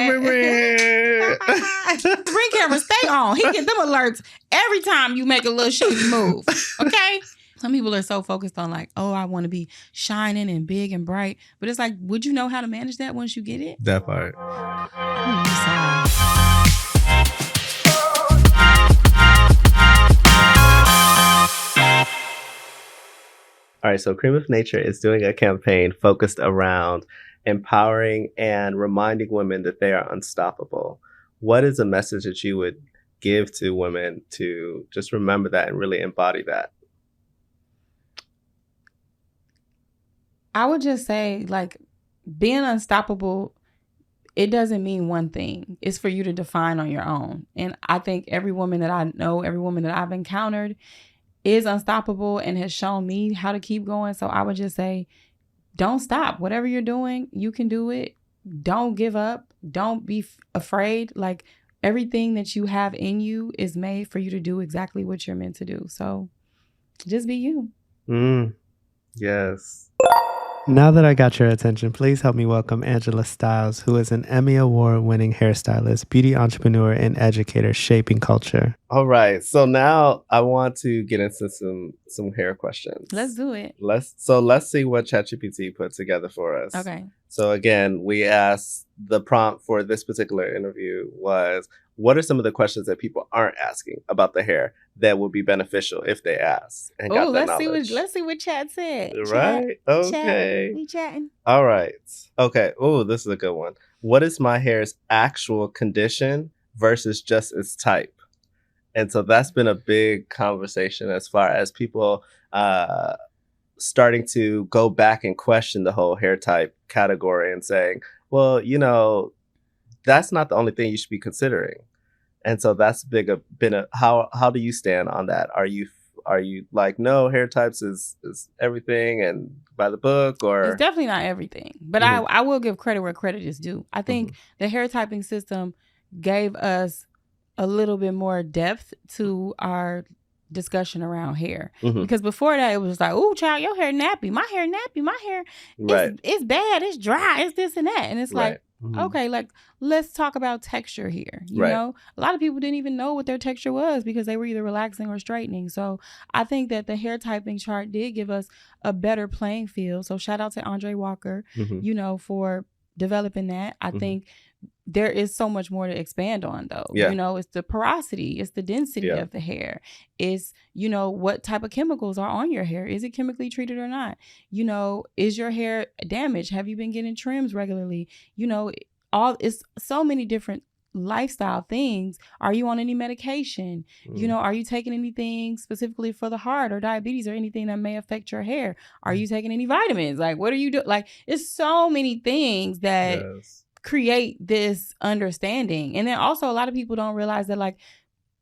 Ring camera, stay on. He get them alerts every time you make a little shady move. Okay? Some people are so focused on like, oh, I want to be shining and big and bright. But it's like, would you know how to manage that once you get it? That part. All right, so Creme of Nature is doing a campaign focused around empowering and reminding women that they are unstoppable. What is a message that you would give to women to just remember that and really embody that? I would just say, like, being unstoppable, it doesn't mean one thing. It's for you to define on your own. And I think every woman that I know, every woman that I've encountered is unstoppable and has shown me how to keep going. So I would just say, don't stop. Whatever you're doing, you can do it. Don't give up. Don't be afraid. Like, everything that you have in you is made for you to do exactly what you're meant to do. So just be you. Yes. Now that I got your attention, please help me welcome Angela Styles, who is an Emmy Award-winning hairstylist, beauty entrepreneur, and educator shaping culture. All right. So now I want to get into some hair questions. Let's do it. Let's see what ChatGPT put together for us. Okay. So again, we asked, the prompt for this particular interview was, what are some of the questions that people aren't asking about the hair that would be beneficial if they ask? And got that knowledge. Let's see what Chat said. Right. Chat, okay. we chatting. All right. Okay. Oh, this is a good one. What is my hair's actual condition versus just its type? And so that's been a big conversation as far as people starting to go back and question the whole hair type category and saying, well, that's not the only thing you should be considering. And so that's how do you stand on that? Are you like, no, hair types is everything and by the book? Or it's definitely not everything, but I will give credit where credit is due. I think the hair typing system gave us a little bit more depth to our discussion around hair, because before that it was like, oh child, your hair nappy, my hair it's bad, it's dry, it's this and that, and it's like, okay, like, let's talk about texture here. You know, a lot of people didn't even know what their texture was because they were either relaxing or straightening. So I think that the hair typing chart did give us a better playing field. So shout out to Andre Walker, for developing that. I think there is so much more to expand on, though. It's the porosity, it's the density of the hair, it's what type of chemicals are on your hair, is it chemically treated or not, is your hair damaged, have you been getting trims regularly, it's so many different lifestyle things. Are you on any medication? Are you taking anything specifically for the heart or diabetes or anything that may affect your hair? Are you taking any vitamins? Like, what are you doing? Like, it's so many things that create this understanding. And then also, a lot of people don't realize that, like,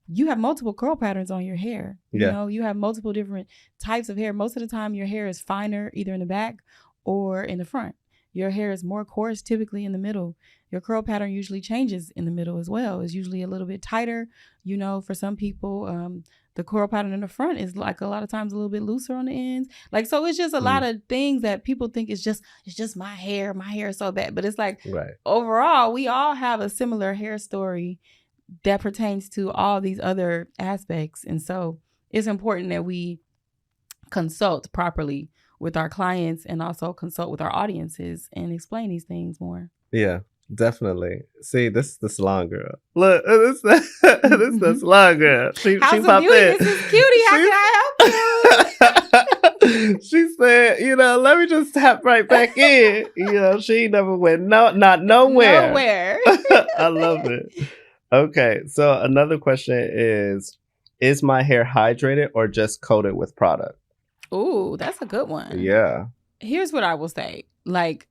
you have multiple curl patterns on your hair. You have multiple different types of hair. Most of the time your hair is finer either in the back or in the front. Your hair is more coarse typically in the middle. Your curl pattern usually changes in the middle as well. It's usually a little bit tighter. For some people, the curl pattern in the front is, like, a lot of times a little bit looser on the ends. Like, so it's just a lot of things that people think it's just my hair. My hair is so bad. But it's like, overall, we all have a similar hair story that pertains to all these other aspects. And so it's important that we consult properly with our clients and also consult with our audiences and explain these things more. Yeah, definitely. See, this is the salon girl. Look, this is the salon girl. She House popped Beauty, in. this is Cutie. How can I help you? She said, let me just tap right back in. She never went not nowhere. Nowhere. I love it. Okay, so another question is my hair hydrated or just coated with product? Ooh, that's a good one. Yeah. Here's what I will say. Like,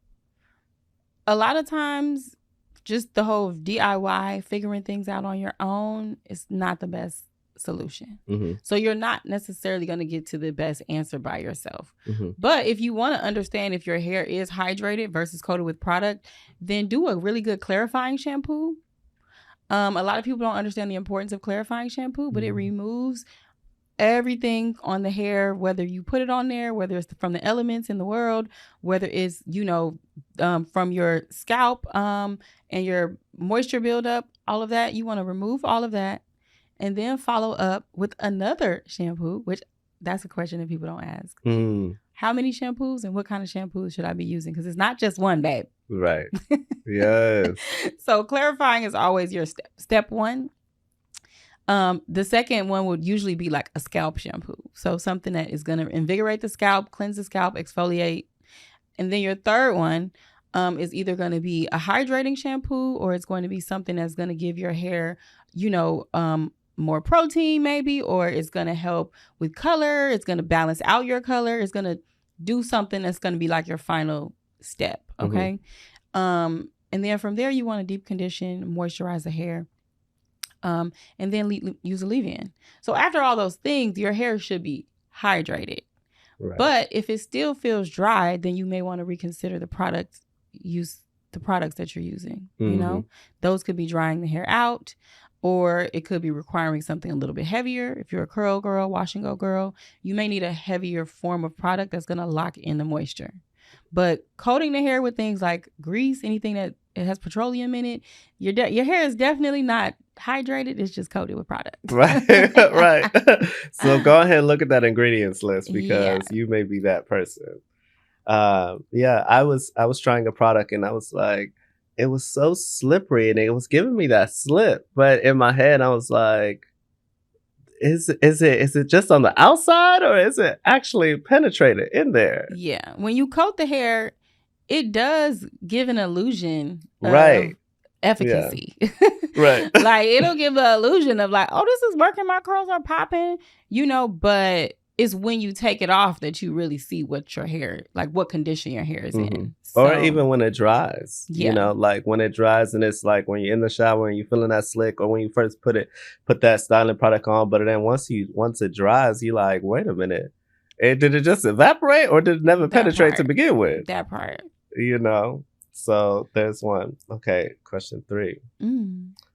a lot of times, just the whole DIY, figuring things out on your own, is not the best solution. So you're not necessarily going to get to the best answer by yourself. But if you want to understand if your hair is hydrated versus coated with product, then do a really good clarifying shampoo. A lot of people don't understand the importance of clarifying shampoo, but it removes everything on the hair, whether you put it on there, whether it's from the elements in the world, whether it's, from your scalp and your moisture buildup, all of that. You want to remove all of that and then follow up with another shampoo, which that's a question that people don't ask. How many shampoos and what kind of shampoos should I be using? Because it's not just one, babe. Right. Yes. So clarifying is always your step one. The second one would usually be like a scalp shampoo. So something that is going to invigorate the scalp, cleanse the scalp, exfoliate. And then your third one is either going to be a hydrating shampoo, or it's going to be something that's going to give your hair, more protein maybe, or it's going to help with color. It's going to balance out your color. It's going to do something that's going to be like your final step. Okay. And then from there, you want to deep condition, moisturize the hair. And then use a leave-in. So after all those things, your hair should be hydrated. Right. But if it still feels dry, then you may want to reconsider the products that you're using. Those could be drying the hair out, or it could be requiring something a little bit heavier. If you're a curl girl, wash and go girl, you may need a heavier form of product that's going to lock in the moisture. But coating the hair with things like grease, anything that it has petroleum in it, your hair is definitely not hydrated. It's just coated with product. Right. Right. So go ahead and look at that ingredients list, because you may be that person. I was trying a product and I was like, it was so slippery and it was giving me that slip. But in my head, I was like, is it just on the outside, or is it actually penetrated in there? Yeah. When you coat the hair, it does give an illusion of efficacy. Yeah. Right. Like, it'll give the illusion of like, oh, this is working, my curls are popping, but it's when you take it off that you really see what condition your hair is in. So, or even when it dries, like when it dries and it's like when you're in the shower and you're feeling that slick, or when you first put that styling product on, but then once it dries, you're like, wait a minute, did it just evaporate, or did it never penetrate to begin with? That part. So there's one. Okay, question 3.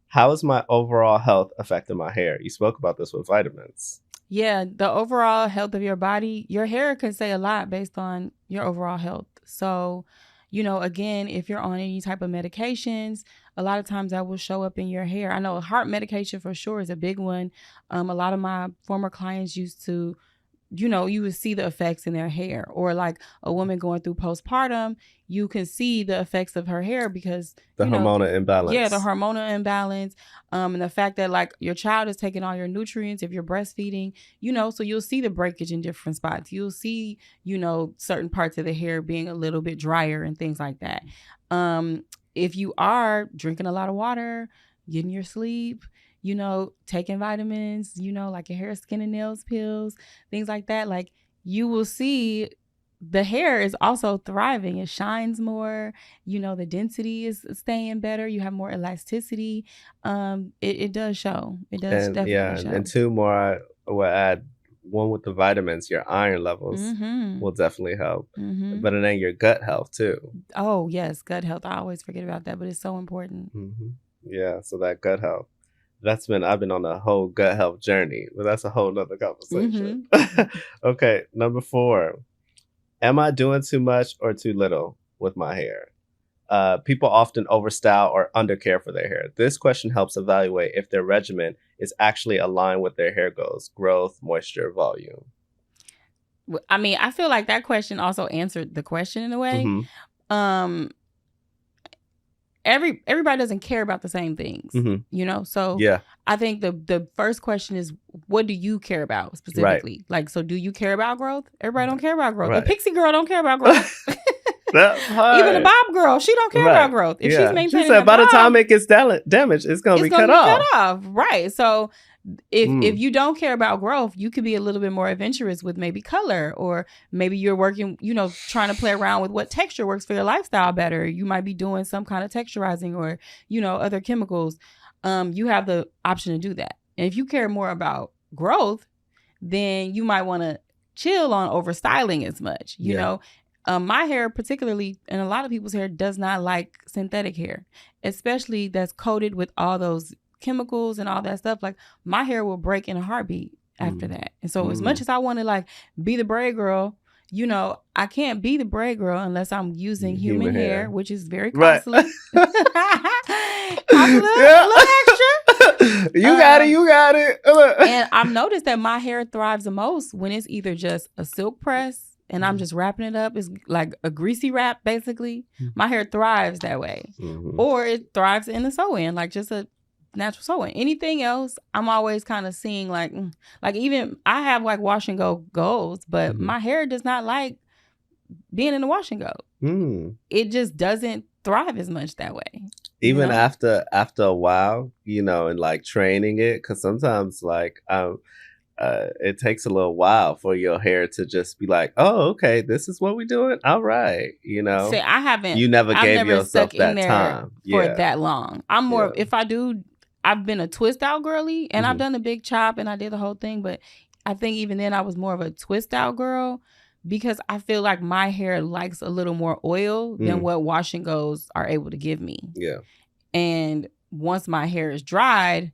How is my overall health affecting my hair? You spoke about this with vitamins. Yeah, the overall health of your body, your hair can say a lot based on your overall health. So, again, if you're on any type of medications, a lot of times that will show up in your hair. I know heart medication for sure is a big one. A lot of my former clients used to, you would see the effects in their hair, or like a woman going through postpartum, you can see the effects of her hair because the hormonal imbalance. Yeah, the hormonal imbalance. And the fact that like your child is taking all your nutrients if you're breastfeeding, so you'll see the breakage in different spots. You'll see, certain parts of the hair being a little bit drier and things like that. If you are drinking a lot of water, getting your sleep, taking vitamins, like your hair, skin, and nails pills, things like that, like you will see the hair is also thriving. It shines more, the density is staying better. You have more elasticity. It does show. It does definitely show. And 2 more, I will add. One with the vitamins, your iron levels will definitely help. But then your gut health too. Oh, yes, gut health. I always forget about that, but it's so important. Yeah, so that gut health. I've been on a whole gut health journey, but that's a whole nother conversation. Okay, number 4. Am I doing too much or too little with my hair? People often overstyle or undercare for their hair. This question helps evaluate if their regimen is actually aligned with their hair goals: growth, moisture, volume. I mean, I feel like that question also answered the question in a way. Everybody doesn't care about the same things, So yeah. I think the first question is, what do you care about specifically? Right. Like, so do you care about growth? Everybody don't care about growth. Right. The pixie girl don't care about growth. Even the bob girl, she don't care about growth. If she's maintaining, she said by the time it gets damaged, it's gonna be cut off. Right. So if you don't care about growth, you could be a little bit more adventurous with maybe color, or maybe you're working, trying to play around with what texture works for your lifestyle better. You might be doing some kind of texturizing or, other chemicals. You have the option to do that. And if you care more about growth, then you might want to chill on over styling as much, you know. My hair particularly, and a lot of people's hair, does not like synthetic hair, especially that's coated with all those chemicals and all that stuff. Like, my hair will break in a heartbeat. after that. And so as much as I want to like be the braid girl, you know, I can't be the braid girl unless I'm using human hair, which is very costly. Costs a little extra. You got it. And I've noticed that my hair thrives the most when it's either just a silk press and I'm just wrapping it up. It's like a greasy wrap, basically. My hair thrives that way. Or it thrives in the sew-in, like just a natural sew-in. Anything else, I'm always kind of seeing like even I have like wash and go goals, but my hair does not like being in the wash and go. It just doesn't thrive as much that way. Even after a while, you know, and like training it, because sometimes like it takes a little while for your hair to just be like, oh, okay, this is what we're doing. All right, you know. See, I've never stuck yourself that in there time for that long. I'm more if I do. I've been a twist out girly, and I've done a big chop, and I did the whole thing. But I think even then, I was more of a twist out girl because I feel like my hair likes a little more oil than what wash and goes are able to give me. Yeah. And once my hair is dried,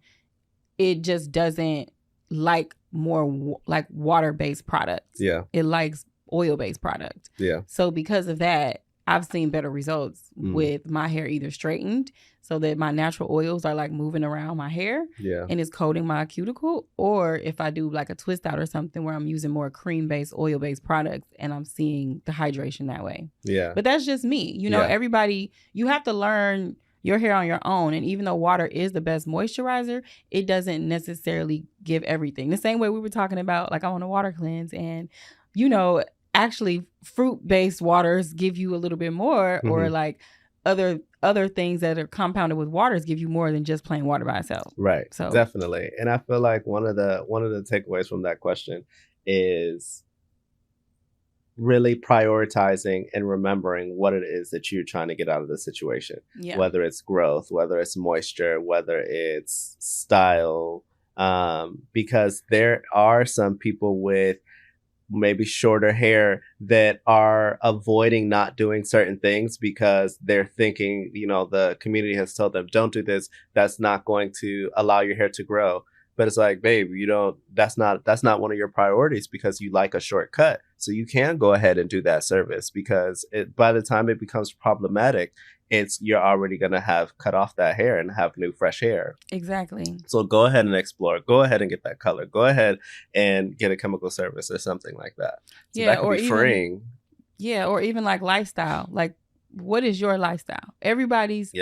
it just doesn't like more like water-based products. Yeah. It likes oil-based products. Yeah. So because of that, I've seen better results with my hair either straightened so that my natural oils are like moving around my hair and it's coating my cuticle, or if I do like a twist out or something where I'm using more cream-based, oil-based products and I'm seeing the hydration that way. Yeah. But that's just me. You know, everybody, you have to learn your hair on your own. And even though water is the best moisturizer, it doesn't necessarily give everything. The same way we were talking about, like I want a water cleanse and, you know, actually fruit-based waters give you a little bit more or like other things that are compounded with waters give you more than just plain water by itself. Right. So definitely. And I feel like one of the takeaways from that question is really prioritizing and remembering what it is that you're trying to get out of the situation. Yeah. Whether it's growth, whether it's moisture, whether it's style. Because there are some people with maybe shorter hair that are avoiding not doing certain things because they're thinking, you know, the community has told them, don't do this. That's not going to allow your hair to grow. But it's like, babe, that's not one of your priorities because you like a shortcut. So you can go ahead and do that service because by the time it becomes problematic, you're already going to have cut off that hair and have new fresh hair. Exactly. So go ahead and explore. Go ahead and get that color. Go ahead and get a chemical service or something like that. So that could be freeing. Yeah, or even like lifestyle. Like, what is your lifestyle? Everybody's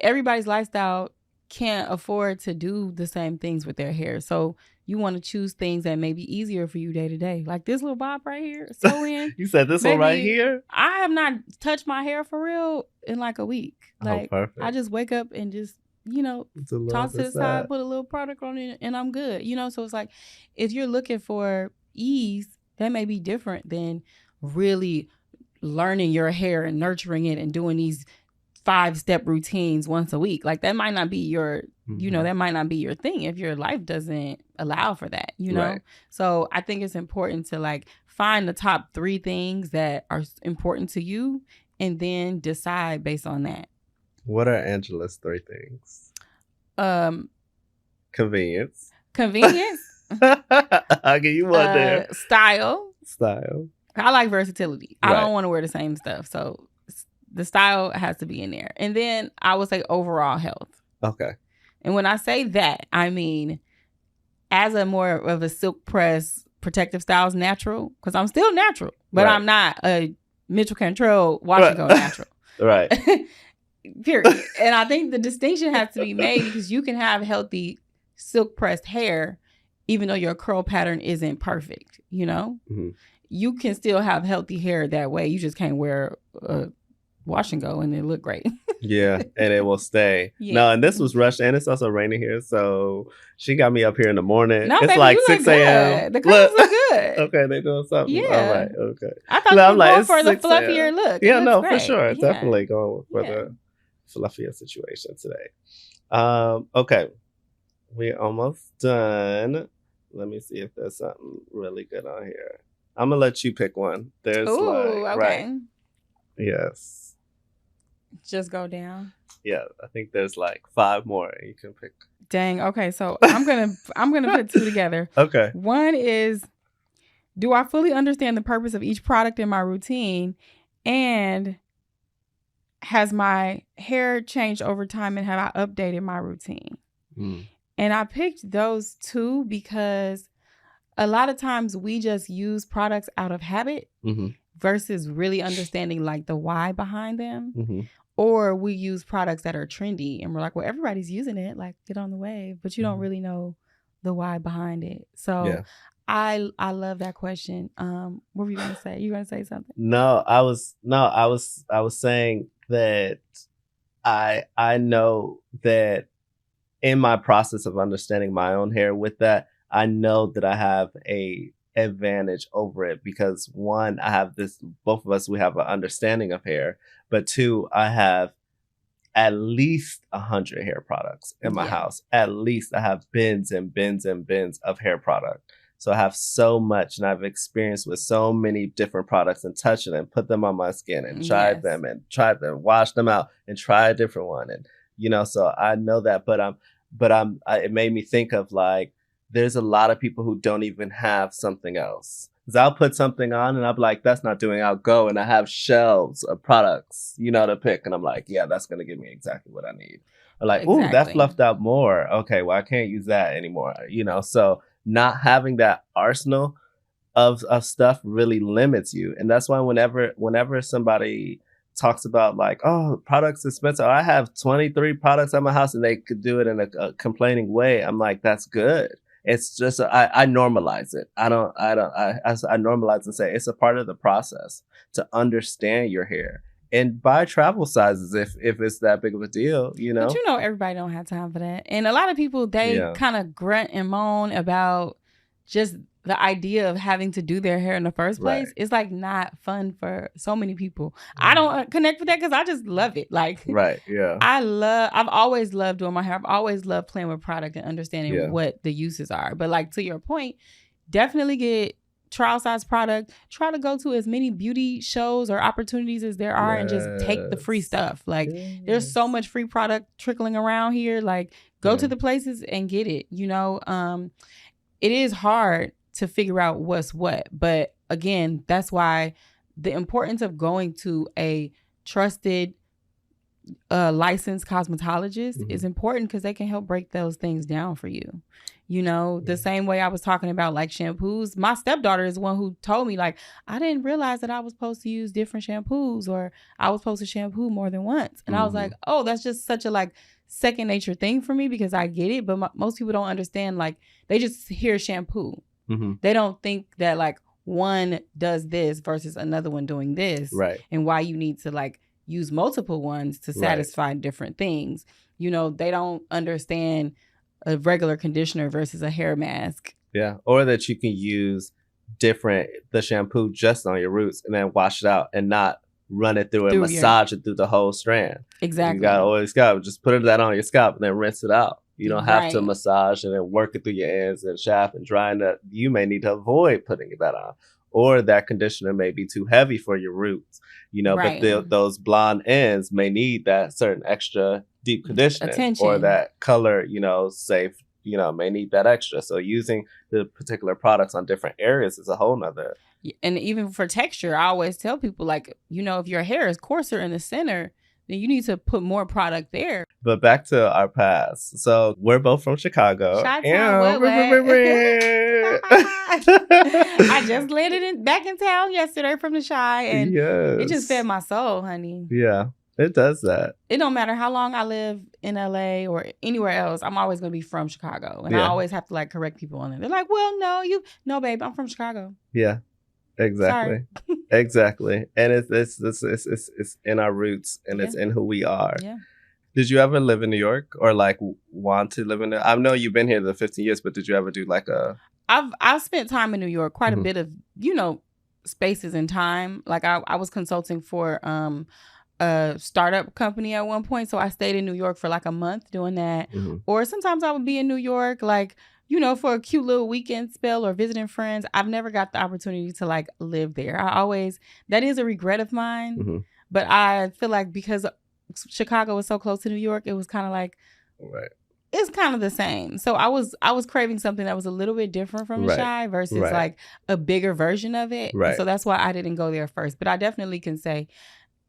lifestyle can't afford to do the same things with their hair. So you want to choose things that may be easier for you day to day. Like this little bob right here. So you said this one right here? I have not touched my hair for real in like a week. Like perfect. I just wake up and just, you know, toss it aside, put a little product on it and I'm good. You know, so it's like if you're looking for ease, that may be different than really learning your hair and nurturing it and doing these 5-step routines once a week. Like that might not be your, you know, that might not be your thing if your life doesn't allow for that, you know? Right. So I think it's important to like find the top 3 things that are important to you and then decide based on that. What are Angela's 3 things? Convenience. I'll give you one there. Style. I like versatility. Right. I don't want to wear the same stuff. So the style has to be in there. And then I would say overall health. Okay. And when I say that, I mean, as a more of a silk press protective styles natural, because I'm still natural, but I'm not a Mitchell Cantrell wash and go natural. Right. Period. And I think the distinction has to be made because you can have healthy silk pressed hair, even though your curl pattern isn't perfect, you know? Mm-hmm. You can still have healthy hair that way. You just can't wear a wash and go and it look great. Yeah, and it will stay. Yeah. No, and this was rushed and it's also raining here, so she got me up here in the morning. No, it's baby, like 6 a.m. The colors look good. Okay, they doing something. Yeah. All right, okay. I thought you were going for the fluffier look. Yeah, no, great. For sure. Yeah. Definitely going for the fluffier situation today. Okay. We're almost done. Let me see if there's something really good on here. I'm gonna let you pick one. There's okay. Right. Yes. Just go down. Yeah, I think there's like 5 more you can pick. Dang. Okay, so I'm gonna put two together. Okay. One is, do I fully understand the purpose of each product in my routine, and has my hair changed over time, and have I updated my routine? And I picked those two because a lot of times we just use products out of habit versus really understanding like the why behind them. Or we use products that are trendy and we're like, well, everybody's using it, like get on the wave, but you don't really know the why behind it. So I love that question. What were you gonna say? You gonna say something? No, I was saying that I know that in my process of understanding my own hair with that, I know that I have a advantage over it because one, I have this, both of us, we have an understanding of hair, but two, I have at least 100 hair products in my house. At least I have bins and bins and bins of hair product. So I have so much, and I've experienced with so many different products and touched it and put them on my skin and tried them, washed them out and try a different one. And, you know, so I know that, it made me think of like, there's a lot of people who don't even have something else. Because I'll put something on and I'll be like, that's not doing, I'll go and I have shelves of products, you know, to pick. And I'm like, yeah, that's going to give me exactly what I need. Or like, ooh, that fluffed out more. Okay, well, I can't use that anymore. You know, so not having that arsenal of stuff really limits you. And that's why whenever somebody talks about like, oh, products expensive, I have 23 products at my house and they could do it in a complaining way, I'm like, that's good. It's just I normalize it. I normalize and say it's a part of the process to understand your hair and buy travel sizes if it's that big of a deal, you know. But you know, everybody don't have time for that, and a lot of people they kind of grunt and moan about just the idea of having to do their hair in the first place. Right. It's like not fun for so many people. I don't connect with that because I just love it. Like, right, yeah. I've always loved doing my hair. I've always loved playing with product and understanding what the uses are. But like to your point, definitely get trial size product. Try to go to as many beauty shows or opportunities as there are and just take the free stuff. Like there's so much free product trickling around here. Like go to the places and get it. You know, it is hard to figure out what's what. But again, that's why the importance of going to a trusted licensed cosmetologist is important because they can help break those things down for you. You know, the same way I was talking about like shampoos. My stepdaughter is one who told me like, I didn't realize that I was supposed to use different shampoos or I was supposed to shampoo more than once. And I was like, oh, that's just such a like second nature thing for me because I get it. But most people don't understand, like they just hear shampoo. They don't think that like one does this versus another one doing this. Right. And why you need to like use multiple ones to satisfy different things. You know, they don't understand a regular conditioner versus a hair mask. Yeah. Or that you can use the shampoo just on your roots and then wash it out and not run it through and massage it through the whole strand. Exactly. You got oily scalp. Just put that on your scalp and then rinse it out. You don't have to massage and then work it through your ends and shaft and drying that. You may need to avoid putting that on. Or that conditioner may be too heavy for your roots, you know, but those blonde ends may need that certain extra deep conditioning. Attention. Or that color, you know, safe, you know, may need that extra. So using the particular products on different areas is a whole nother. And even for texture, I always tell people like, you know, if your hair is coarser in the center, then you need to put more product there. But back to our past. So we're both from Chicago. Chi-town, I just landed back in town yesterday from the Chi, and it just fed my soul, honey. Yeah, it does that. It don't matter how long I live in LA or anywhere else. I'm always going to be from Chicago. And I always have to like correct people on it. They're like, well, no, babe, I'm from Chicago. Yeah. Exactly. Exactly. And it's in our roots and it's in who we are. Yeah. Did you ever live in New York or like want to live in there? I know you've been here the 15 years, but did you ever do like I've spent time in New York, quite a bit of, you know, spaces and time. Like I was consulting for a startup company at one point. So I stayed in New York for like a month doing that. Or sometimes I would be in New York like, you know, for a cute little weekend spell or visiting friends. I've never got the opportunity to like live there. That is a regret of mine. But I feel like because Chicago was so close to New York, it was kind of like, It's kind of the same. So I was craving something that was a little bit different from the Shy versus like a bigger version of it. Right. So that's why I didn't go there first. But I definitely can say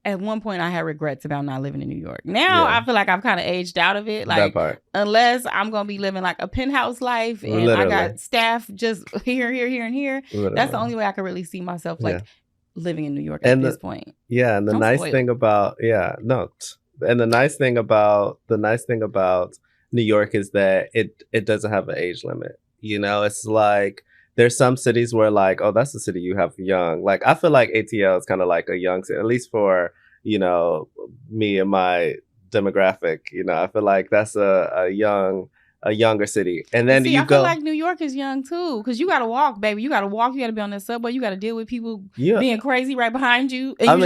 at one point I had regrets about not living in New York. Now I feel like I've kind of aged out of it. Like, unless I'm going to be living like a penthouse life and literally. I got staff just here, and here. Literally. That's the only way I can really see myself like living in New York at this point. Yeah. And the nice thing about, and the nice thing about New York is that it doesn't have an age limit. You know, it's like there's some cities where like, oh, that's the city you have young. Like I feel like ATL is kind of like a young city, at least for, you know, me and my demographic. You know, I feel like that's a younger city. And then I feel like New York is young too, because you got to walk, baby. You got to walk. You got to be on the subway. You got to deal with people being crazy right behind you. And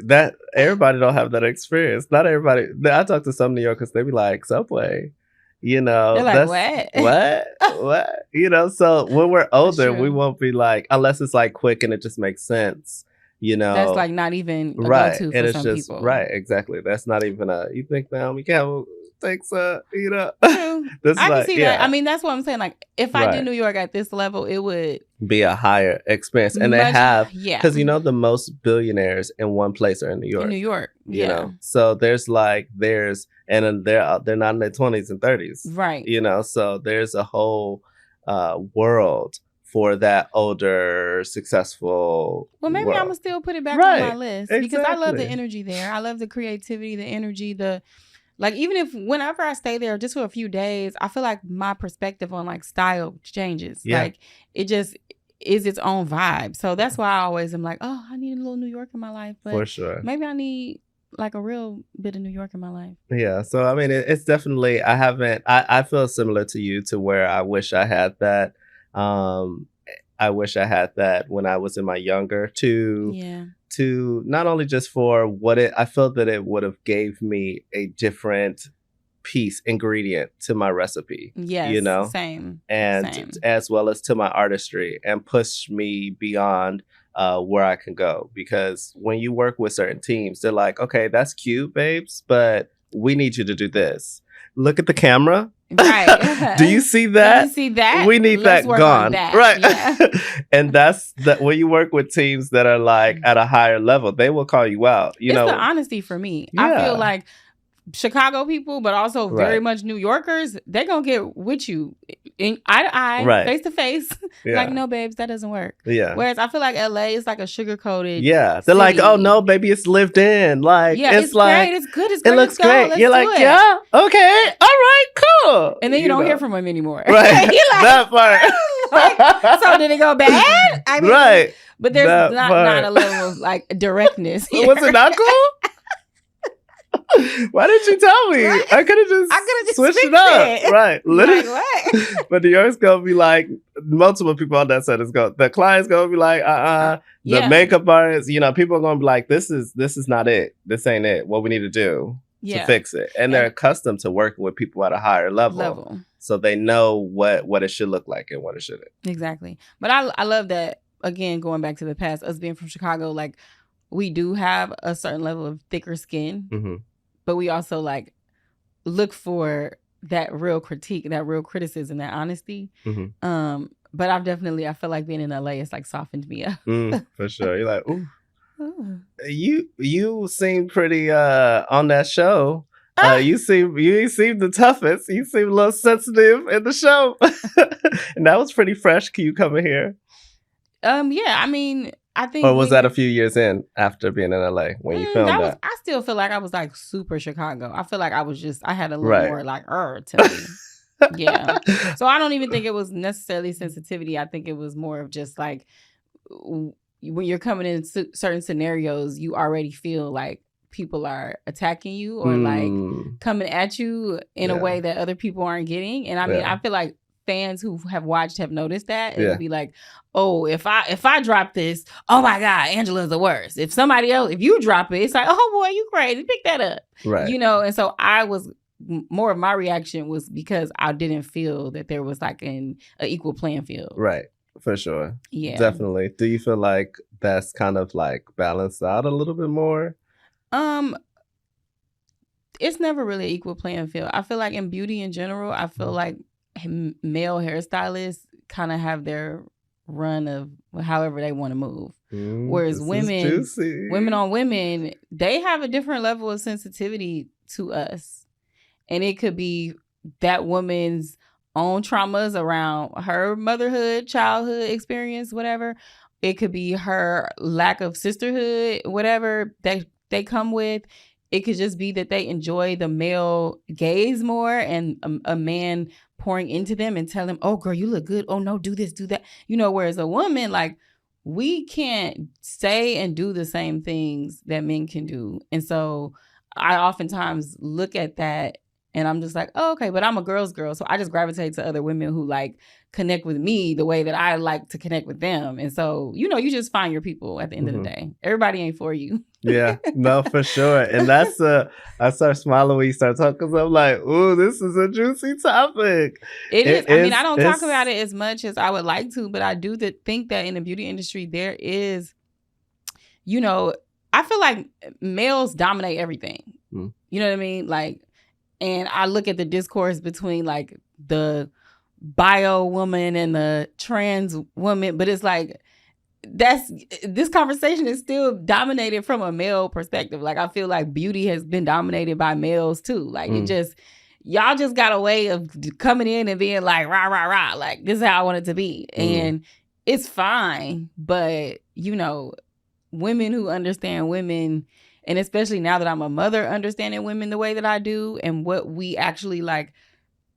that everybody don't have that experience. Not everybody. I talk to some New Yorkers. They be like, Subway, you know, they're like, what? You know, so when we're older, we won't be like, unless it's like quick and it just makes sense. You know, that's like not even a go-to for some people. Right, exactly. That's not even you think Naomi Campbell thinks you know. I can see that. I mean, that's what I'm saying. Like, if I did New York at this level, it would be a higher experience. And they have, because you know, the most billionaires in one place are in New York. In New York, you know. So there's and they're not in their 20s and 30s, right? You know, so there's a whole world for that older, successful. Well, maybe I'm gonna still put it back on my list because I love the energy there. I love the creativity, the energy, like, even if whenever I stay there just for a few days, I feel like my perspective on like style changes. Yeah. Like, it just is its own vibe. So that's why I always am like, oh, I need a little New York in my life. But for sure, maybe I need like a real bit of New York in my life. Yeah. So I mean, it's definitely, I feel similar to you, to where I wish I had that. I wish I had that when I was in my younger to not only just for what I felt that it would have gave me a different ingredient to my recipe. Yes, you know, same. As well as to my artistry, and push me beyond where I can go. Because when you work with certain teams, they're like, okay, that's cute, babes, but we need you to do this. Look at the camera. Right. Do you see that? Do you see that? We need that gone. Right. Yeah. And that's that when you work with teams that are like at a higher level, they will call you out. You know, the honesty for me. Yeah. I feel like Chicago people, but also very much New Yorkers, they're going to get with you in eye to eye, face to face. Like, no, babes, that doesn't work. Yeah. Whereas I feel like LA is like a sugar-coated they're city. Like, oh, no, baby, it's lived in. Like, it's like, great. It's good. It's great. It looks great. You're like, yeah, okay, all right, cool. And then you don't hear from them anymore. Right. You're like, that part. So did it go bad? I mean, right. But there's not a level of like directness here. Was it not cool? Why didn't you tell me? Right? I could have just switched it up. Right. Literally. Like, what? But New York's going to be like, multiple people on that set the client's going to be like, the makeup artist, you know, people are going to be like, this is not it. This ain't it. What we need to do to fix it. And they're accustomed to working with people at a higher level. So they know what it should look like and what it shouldn't. Exactly. But I love that, again, going back to the past, us being from Chicago, like, we do have a certain level of thicker skin. Mm-hmm. But we also like look for that real critique, that real criticism, that honesty. Mm-hmm. But I feel like being in LA, it's like softened me up. For sure. You're like, ooh. You seem pretty on that show. You seem the toughest. You seem a little sensitive in the show. And that was pretty fresh. Can you come in here? Yeah, I mean, I think. Or was that a few years in after being in LA when you filmed that? I still feel like I was like super Chicago. I feel like I had a little more like to me. Yeah. So I don't even think it was necessarily sensitivity. I think it was more of just like when you're coming in certain scenarios, you already feel like people are attacking you or like coming at you in a way that other people aren't getting. And I mean, I feel like fans who have watched have noticed that. It would be like, oh, if I drop this, oh my God, Angela's the worst. If you drop it, it's like, oh boy, you crazy, pick that up. Right. You know, and so more of my reaction was because I didn't feel that there was like an equal playing field. Right. For sure. Yeah. Definitely. Do you feel like that's kind of like balanced out a little bit more? it's never really equal playing field. I feel like in beauty in general, I feel like male hairstylists kind of have their run of however they want to move. Whereas women on women, they have a different level of sensitivity to us. And it could be that woman's own traumas around her motherhood, childhood experience, whatever. It could be her lack of sisterhood, whatever they come with. It could just be that they enjoy the male gaze more and a man pouring into them and telling them, oh, girl, you look good. Oh, no, do this, do that. You know, whereas a woman, like, we can't say and do the same things that men can do. And so I oftentimes look at that and I'm just like, oh, okay, but I'm a girl's girl. So I just gravitate to other women who like connect with me the way that I like to connect with them. And so, you know, you just find your people at the end of the day. Everybody ain't for you. Yeah, no, for sure. And that's I start smiling when you start talking because I'm like, ooh, this is a juicy topic. It is. I mean, I don't talk about it as much as I would like to, but I do think that in the beauty industry, there is, you know, I feel like males dominate everything. You know what I mean? Like, and I look at the discourse between like the bio woman and the trans woman, but it's like, this conversation is still dominated from a male perspective. Like, I feel like beauty has been dominated by males too. Like, y'all just got a way of coming in and being like, rah, rah, rah. Like, this is how I want it to be. And it's fine. But, you know, women who understand women, and especially now that I'm a mother, understanding women the way that I do and what we actually like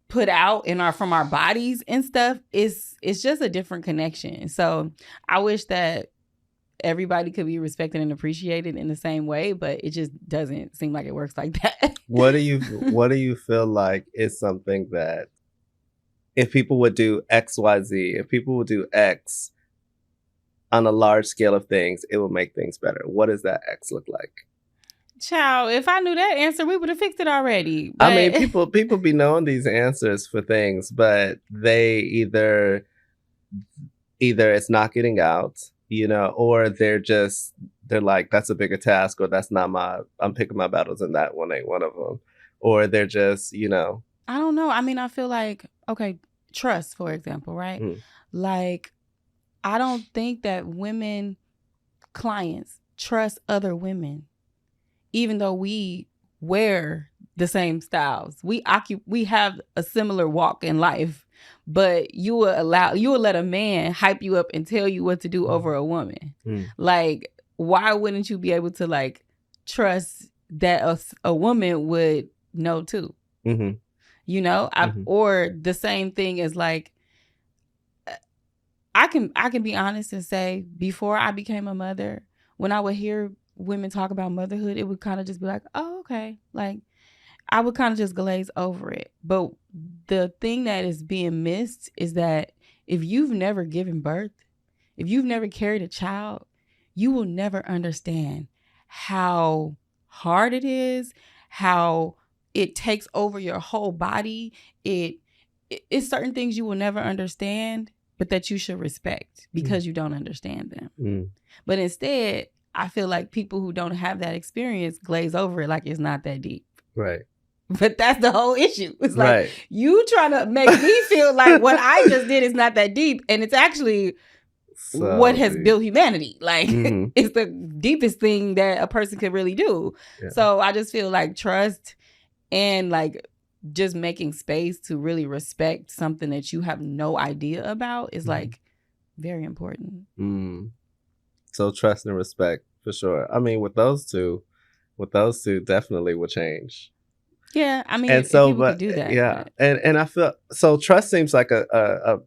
put out from our bodies and stuff, it's just a different connection. So I wish that everybody could be respected and appreciated in the same way, but it just doesn't seem like it works like that. What do you feel like is something that if people would do XYZ, if people would do X on a large scale of things, it will make things better? What does that X look like? Child, if I knew that answer, we would have fixed it already. But... I mean, people be knowing these answers for things, but they either it's not getting out, you know, or they're like, that's a bigger task, or that's not I'm picking my battles and that one ain't one of them. Or they're just, you know. I don't know. I mean, I feel like, okay, trust, for example, right? Like, I don't think that clients trust other women. Even though we wear the same styles, we have a similar walk in life, but you will let a man hype you up and tell you what to do over a woman. Like, why wouldn't you be able to like trust that a woman would know too? You know, or the same thing as like, I can be honest and say, before I became a mother, when I would hear women talk about motherhood, it would kind of just be like, oh, okay. Like, I would kind of just glaze over it. But the thing that is being missed is that if you've never given birth, if you've never carried a child, you will never understand how hard it is, how it takes over your whole body. It's certain things you will never understand, but that you should respect because you don't understand them. But instead, I feel like people who don't have that experience glaze over it like it's not that deep. Right. But that's the whole issue. It's like, you trying to make me feel like what I just did is not that deep. And it's actually what has built humanity. Like, it's the deepest thing that a person could really do. Yeah. So I just feel like trust and like just making space to really respect something that you have no idea about is like very important. So trust and respect for sure. I mean, with those two definitely will change. Yeah, I mean, and so, people could do that. Yeah, but... and I feel so. Trust seems like a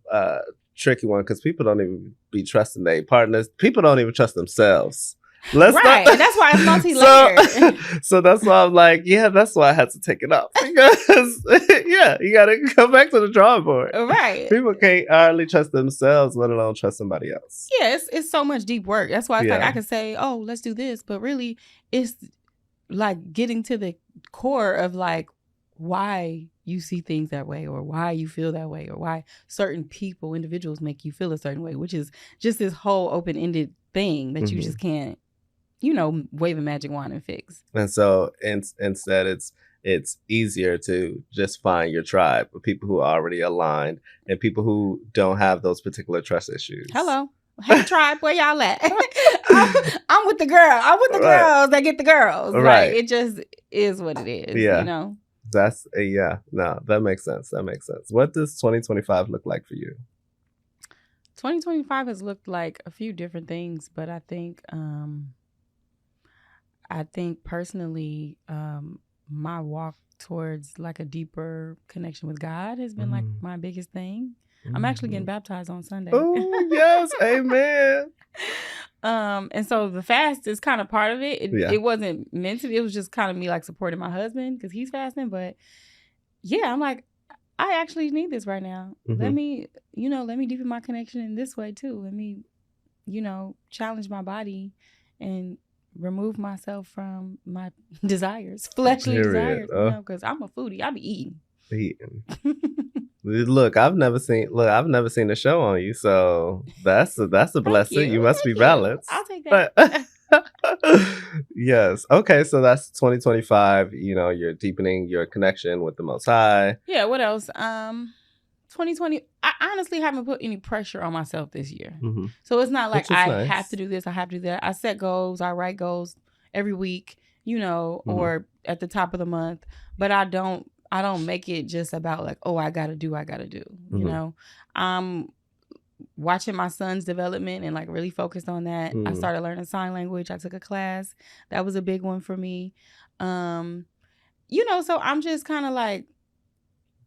tricky one because people don't even be trusting their partners. People don't even trust themselves. Right, and that's why it's multi-layered. So that's why I'm like, yeah, that's why I had to take it off because you got to come back to the drawing board. Right, people can't hardly trust themselves, let alone trust somebody else. Yeah, it's so much deep work. That's why it's like I can say, oh, let's do this, but really, it's like getting to the core of like why you see things that way or why you feel that way or why certain individuals make you feel a certain way, which is just this whole open-ended thing that you just can't, wave a magic wand and fix. And so instead it's it's easier to just find your tribe of people who are already aligned and people who don't have those particular trust issues. Hello. Hey, tribe, where y'all at? I'm with the girl. I'm with the girls that get the girls. Right. Like, it just is what it is, you know? That's that makes sense. That makes sense. What does 2025 look like for you? 2025 has looked like a few different things, but I think personally, my walk towards like a deeper connection with God has been like my biggest thing. I'm actually getting baptized on Sunday. Oh, yes. Amen. And so the fast is kind of part of it. It wasn't meant to be. It was just kind of me like supporting my husband because he's fasting. But yeah, I'm like, I actually need this right now. Let me deepen my connection in this way too. Let me, challenge my body and remove myself from my desires, fleshly desires, because I'm a foodie. I be eating. Look, I've never seen the show on you, so that's a blessing. You must be balanced. I'll take that. Yes. Okay, so that's 2025. You're deepening your connection with the Most High. Yeah. What else? 2020. I honestly haven't put any pressure on myself this year, so it's not like I have to do this. I have to do that. I set goals. I write goals every week, or at the top of the month. But I don't make it just about like, oh, I gotta do. I'm watching my son's development and like really focused on that. I started learning sign language. I took a class. That was a big one for me. So I'm just kind of like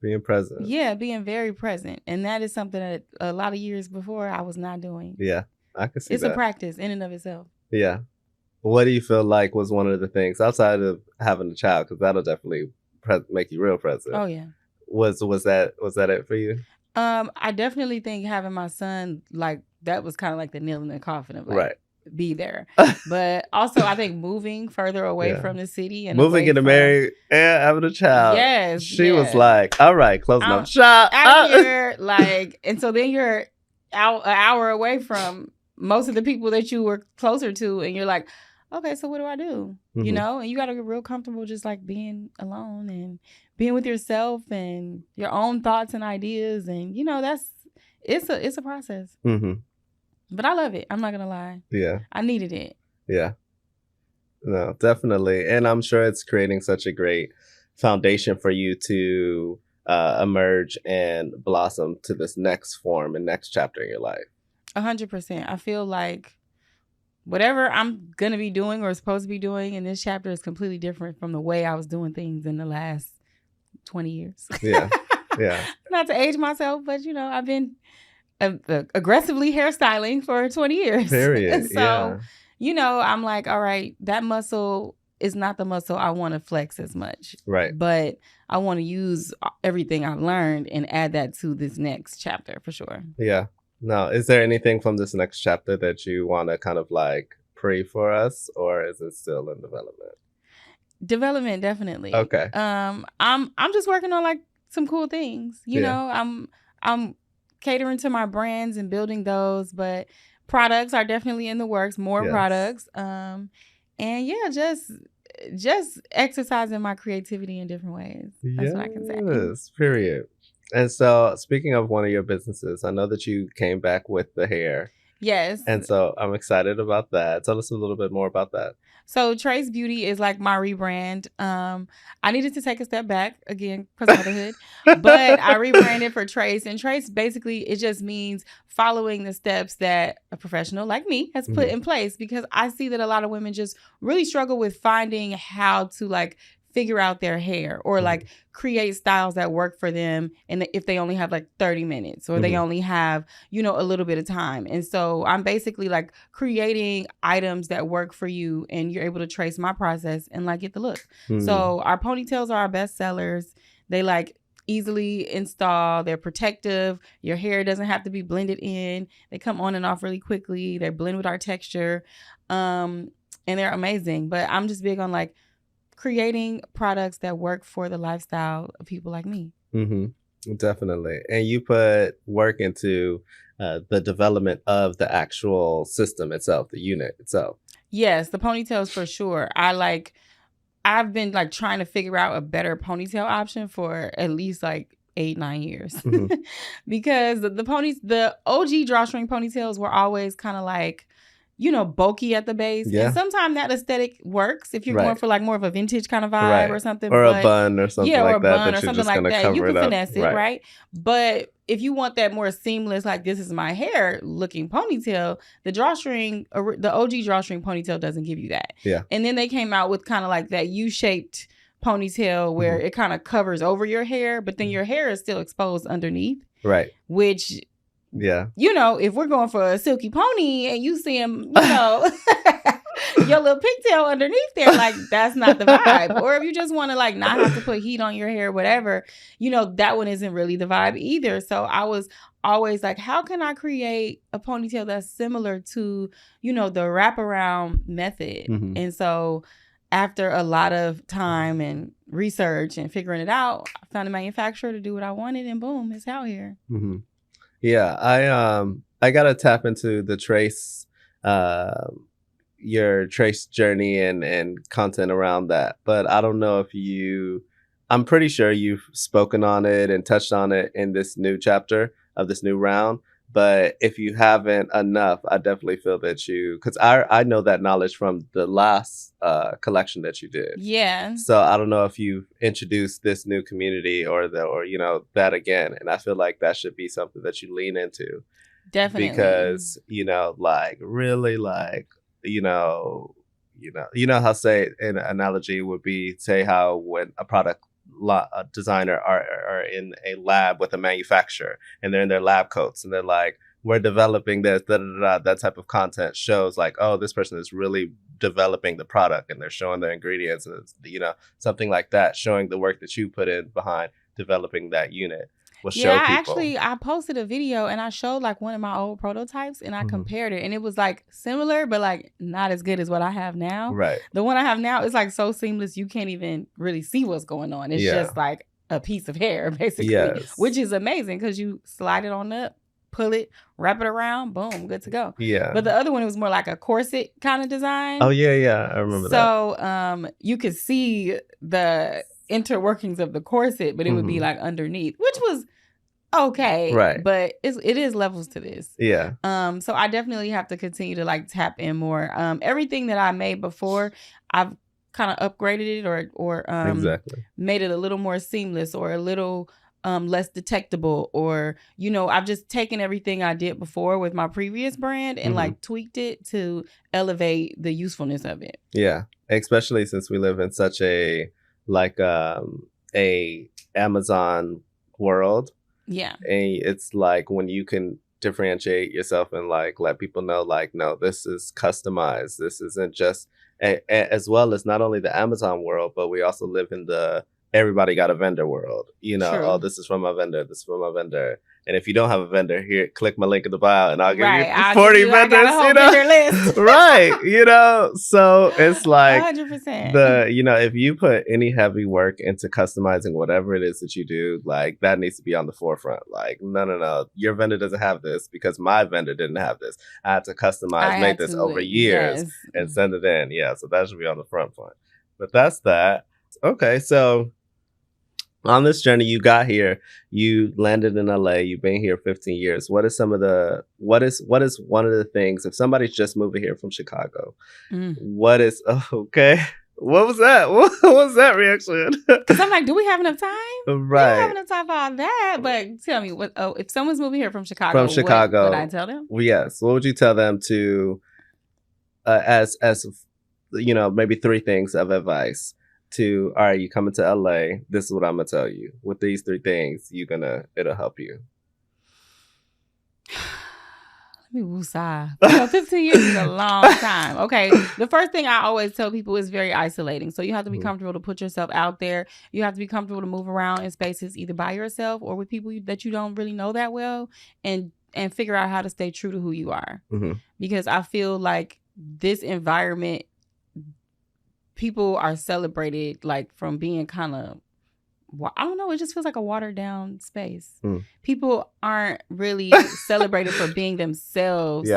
being present. Yeah, being very present. And that is something that a lot of years before I was not doing. Yeah, I can see it's a practice in and of itself. Yeah. What do you feel like was one of the things outside of having a child, because that'll definitely make you real present? Oh yeah. Was that it for you? I definitely think having my son, like, that was kind of like the nail in the coffin of like be there. But also I think moving further away from the city and moving, getting married and having a child. Yes. She was like, all right, closing up shop. Out here, like, and so then you're out an hour away from most of the people that you were closer to, and you're like, okay, so what do I do? And you got to get real comfortable just like being alone and being with yourself and your own thoughts and ideas. And, it's a process. But I love it. I'm not going to lie. Yeah. I needed it. Yeah. No, definitely. And I'm sure it's creating such a great foundation for you to emerge and blossom to this next form and next chapter in your life. 100%. I feel like whatever I'm going to be doing or supposed to be doing in this chapter is completely different from the way I was doing things in the last 20 years. Yeah. Yeah. Not to age myself, but, I've been aggressively hairstyling for 20 years. Period. So, I'm like, all right, that muscle is not the muscle I want to flex as much. Right. But I want to use everything I've learned and add that to this next chapter for sure. Yeah. Now, is there anything from this next chapter that you want to kind of like pray for us, or is it still in development? Development, definitely. Okay. I'm just working on like some cool things. I'm catering to my brands and building those, but products are definitely in the works. More products. And yeah, just exercising my creativity in different ways. That's what I can say. Yes, period. And so, speaking of one of your businesses, I know that you came back with the hair. Yes. And so I'm excited about that. Tell us a little bit more about that. So Trace Beauty is like my rebrand. I needed to take a step back again because of motherhood, but I rebranded for Trace. And Trace, basically, it just means following the steps that a professional like me has put in place, because I see that a lot of women just really struggle with finding how to like figure out their hair or like create styles that work for them. And if they only have like 30 minutes or they only have, a little bit of time. And so I'm basically like creating items that work for you, and you're able to trace my process and like get the look. So our ponytails are our best sellers. They like easily install. They're protective. Your hair doesn't have to be blended in. They come on and off really quickly. They blend with our texture. And they're amazing. But I'm just big on like creating products that work for the lifestyle of people like me. Definitely. And you put work into the development of the actual system itself, the unit itself. Yes, the ponytails for sure. I like I've been like trying to figure out a better ponytail option for at least like 8-9 years. Because the OG drawstring ponytails were always kind of like, you know, bulky at the base. Yeah. And sometimes that aesthetic works if you're Right. going for like more of a vintage kind of vibe or something. Or a bun or something like that. Or a bun or something like that. You can finesse it, Right. right? But if you want that more seamless, like this is my hair looking ponytail, the OG drawstring ponytail doesn't give you that. Yeah. And then they came out with kind of like that U-shaped ponytail where it kind of covers over your hair, but then your hair is still exposed underneath. Right. Which... Yeah. You know, if we're going for a silky pony and you see him, you know, your little pigtail underneath there, like that's not the vibe. Or if you just want to like not have to put heat on your hair, whatever, you know, that one isn't really the vibe either. So I was always like, how can I create a ponytail that's similar to, you know, the wraparound method? And so after a lot of time and research and figuring it out, I found a manufacturer to do what I wanted and boom, it's out here. Yeah, I gotta tap into the trace, your trace journey and content around that. But I don't know if I'm pretty sure you've spoken on it and touched on it in this new chapter of this new round. But if you haven't enough, I definitely feel that because I know that knowledge from the last collection that you did. Yeah. So I don't know if you've introduced this new community or you know, that again. And I feel like that should be something that you lean into. Definitely. Because, you know, like really like, you know how say an analogy would be, say how when a product designer are in a lab with a manufacturer and they're in their lab coats and they're like, we're developing this, that type of content shows like, oh, this person is really developing the product and they're showing their ingredients and it's, you know, something like that, showing the work that you put in behind developing that unit. I posted a video and I showed like one of my old prototypes and I compared it and it was like similar but like not as good as what I have now. Right. The one I have now is like so seamless you can't even really see what's going on. It's just like a piece of hair basically, which is amazing because you slide it on up, pull it, wrap it around, boom, good to go. Yeah. But the other one, it was more like a corset kind of design. Oh yeah, I remember that. So you could see the interworkings of the corset, but it would be like underneath, which was okay, right? But it is levels to this. Yeah. So I definitely have to continue to like tap in more. Everything that I made before, I've kind of upgraded it or made it a little more seamless or a little less detectable, or you know, I've just taken everything I did before with my previous brand and like tweaked it to elevate the usefulness of it. Yeah, especially since we live in such a like a Amazon world. Yeah. And it's like when you can differentiate yourself and like let people know like, no, this is customized. This isn't just as well as not only the Amazon world, but we also live in the everybody got a vendor world. You know, oh, this is from my vendor. This is from my vendor. And if you don't have a vendor, here, click my link in the bio and I'll give you 40 vendors. You know, vendor list. Right. You know, so it's like 100%. you know, if you put any heavy work into customizing whatever it is that you do, like that needs to be on the forefront. Like, no, your vendor doesn't have this because my vendor didn't have this. I had to customize, make this over years and send it in. Yeah. So that should be on the front. But that's that. Okay. So on this journey you got here, you landed in LA, you've been here 15 years. What is one of the things, if somebody's just moving here from Chicago, what is, okay. What was that? What was that reaction? Because I'm like, do we have enough time? Right. We don't have enough time for all that. But tell me, if someone's moving here from Chicago, what would I tell them? Well, yes. What would you tell them to, as you know, maybe 3 things of advice to, all right, you coming to LA, this is what I'm gonna tell you. With these 3 things, it'll help you. Let me woosah. 15 years is a long time. Okay. The first thing I always tell people is very isolating. So you have to be comfortable to put yourself out there. You have to be comfortable to move around in spaces either by yourself or with people that you don't really know that well, and figure out how to stay true to who you are. Because I feel like this environment, people are celebrated like from being kind of, I don't know, it just feels like a watered down space. People aren't really celebrated for being themselves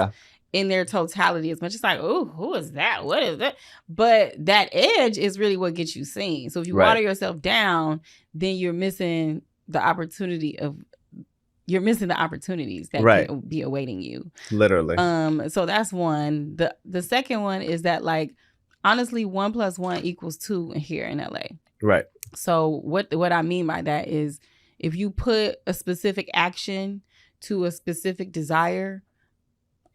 in their totality as much. It's like, oh, who is that? What is that? But that edge is really what gets you seen. So if you water yourself down, then you're missing the opportunities that can be awaiting you. Literally. So that's one. The second one is that, like, honestly, 1 + 1 = 2 here in LA. Right. So what I mean by that is, if you put a specific action to a specific desire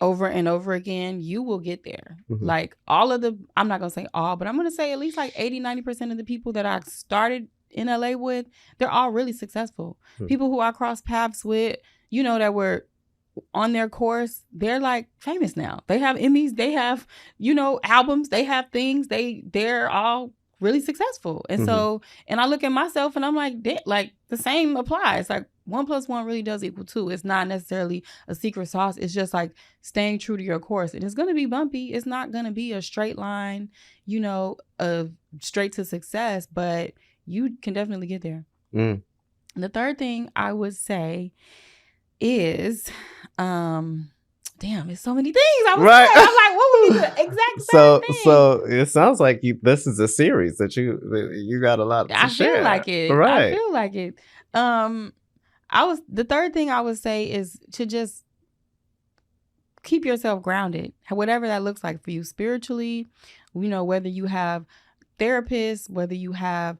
over and over again, you will get there. Mm-hmm. Like I'm not going to say all, but I'm going to say at least like 80-90% of the people that I started in LA with, they're all really successful. Mm-hmm. People who I crossed paths with, that were on their course, they're like famous now. They have Emmys, they have, albums, they have things, they're all really successful. And so, and I look at myself and I'm like the same applies. Like 1 + 1 really does = 2. It's not necessarily a secret sauce. It's just like staying true to your course. And it's going to be bumpy. It's not going to be a straight line, straight to success, but you can definitely get there. Mm. The third thing I would say is, damn, it's so many things. I was like, what would be the exact same thing? So it sounds like this is a series that you got a lot to share. I feel like it. Right. I feel like it. The third thing I would say is to just keep yourself grounded, whatever that looks like for you spiritually. Whether you have therapists, whether you have,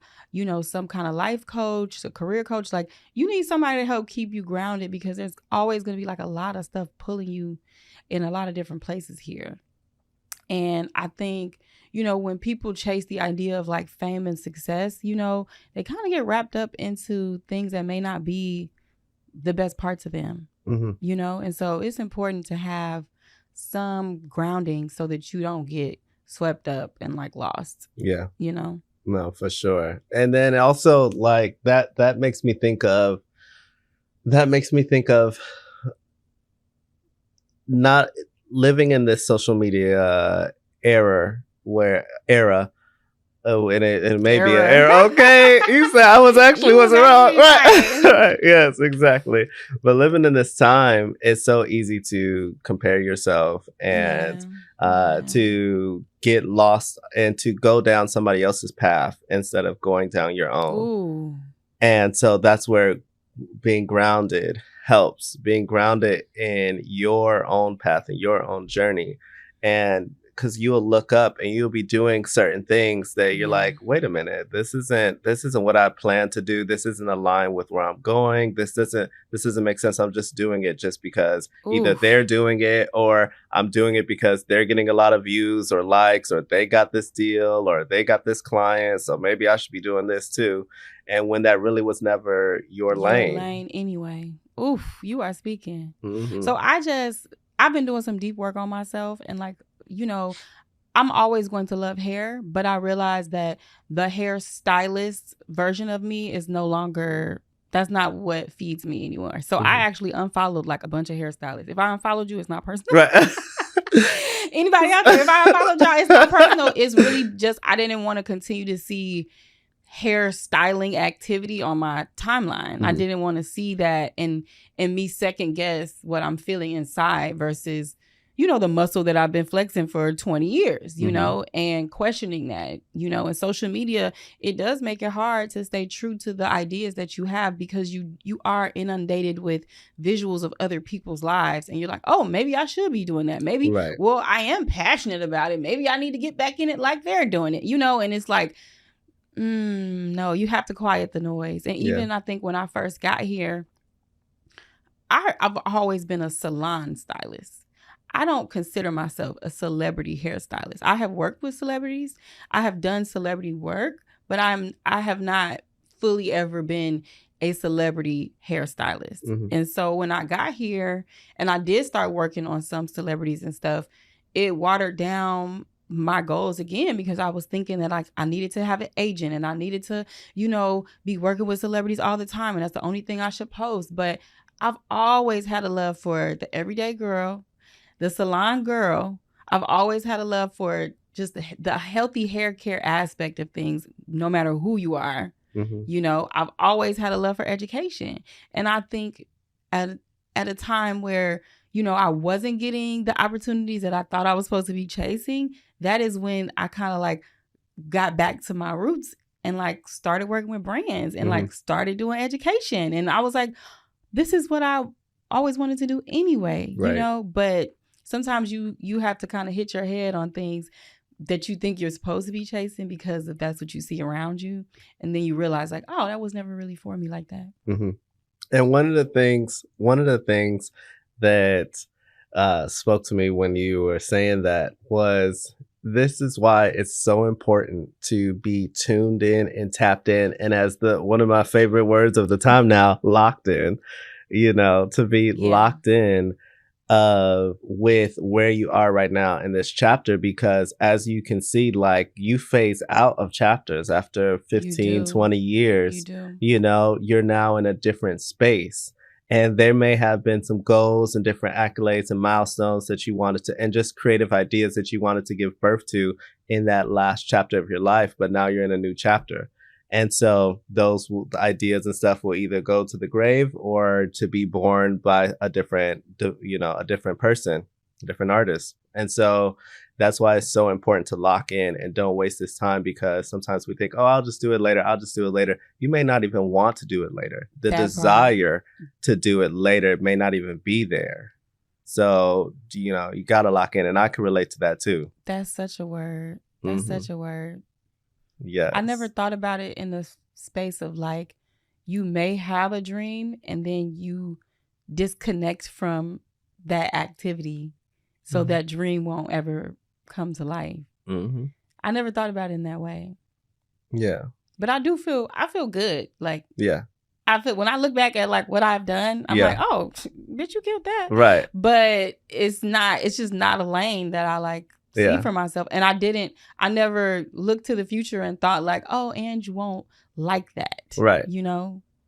some kind of life coach, a career coach, like you need somebody to help keep you grounded, because there's always going to be like a lot of stuff pulling you in a lot of different places here. And I think, when people chase the idea of like fame and success, they kind of get wrapped up into things that may not be the best parts of them, and so it's important to have some grounding so that you don't get swept up and like lost. Yeah. No, for sure. And then also like that makes me think of not living in this social media era. Oh, and it may be an error. Okay, you said I wasn't wrong. Right. Yes, exactly. But living in this time, it's so easy to compare yourself and to get lost and to go down somebody else's path instead of going down your own. Ooh. And so that's where being grounded helps. Being grounded in your own path and your own journey, and because you'll look up and you'll be doing certain things that you're like, wait a minute, this isn't what I planned to do. This isn't aligned with where I'm going. This doesn't make sense. I'm just doing it just because either they're doing it or I'm doing it because they're getting a lot of views or likes, or they got this deal or they got this client. So maybe I should be doing this too. And when that really was never your lane. Lane anyway. Oof, you are speaking. Mm-hmm. So I've been doing some deep work on myself, and like, I'm always going to love hair, but I realized that the hairstylist version of me is no longer, that's not what feeds me anymore. So I actually unfollowed like a bunch of hairstylists. If I unfollowed you, it's not personal. Right. Anybody out there, if I unfollowed y'all, it's not personal. It's really just, I didn't want to continue to see hairstyling activity on my timeline. I didn't want to see that and me second guess what I'm feeling inside versus the muscle that I've been flexing for 20 years, and questioning that, and social media, it does make it hard to stay true to the ideas that you have, because you are inundated with visuals of other people's lives. And you're like, oh, maybe I should be doing that. Maybe, well, I am passionate about it. Maybe I need to get back in it like they're doing it, and it's like, no, you have to quiet the noise. And even I think when I first got here, I've always been a salon stylist. I don't consider myself a celebrity hairstylist. I have worked with celebrities. I have done celebrity work, but I have not fully ever been a celebrity hairstylist. And so when I got here and I did start working on some celebrities and stuff, it watered down my goals again, because I was thinking that I needed to have an agent and I needed to, be working with celebrities all the time. And that's the only thing I should post. But I've always had a love for the everyday girl, the salon girl. I've always had a love for just the healthy hair care aspect of things, no matter who you are. I've always had a love for education. And I think at a time where, I wasn't getting the opportunities that I thought I was supposed to be chasing, that is when I kind of like got back to my roots and like started working with brands and like started doing education. And I was like, this is what I always wanted to do anyway, but sometimes you have to kind of hit your head on things that you think you're supposed to be chasing because if that's what you see around you. And then you realize like, oh, that was never really for me like that. Mm-hmm. And one of the things that spoke to me when you were saying that was, this is why it's so important to be tuned in and tapped in. And as one of my favorite words of the time now, locked in, to be locked in with where you are right now in this chapter, because as you can see, like you phase out of chapters after 15, 20 years, you're now in a different space. And there may have been some goals and different accolades and milestones that you wanted to, and just creative ideas that you wanted to give birth to in that last chapter of your life. But now you're in a new chapter. And so those ideas and stuff will either go to the grave or to be born by a different person, a different artist. And so that's why it's so important to lock in and don't waste this time, because sometimes we think, oh, I'll just do it later. I'll just do it later. You may not even want to do it later. The desire to do it later may not even be there. So, you got to lock in. And I can relate to that too. That's such a word. That's such a word. Yes. I never thought about it in the space of like, you may have a dream and then you disconnect from that activity so that dream won't ever come to life. I never thought about it in that way. Yeah. But I feel good. Like, yeah. I feel when I look back at like what I've done, I'm like, oh, bitch, you killed that. Right. But it's just not a lane that I like see for myself. And I never looked to the future and thought like, oh, and you won't like that. Right.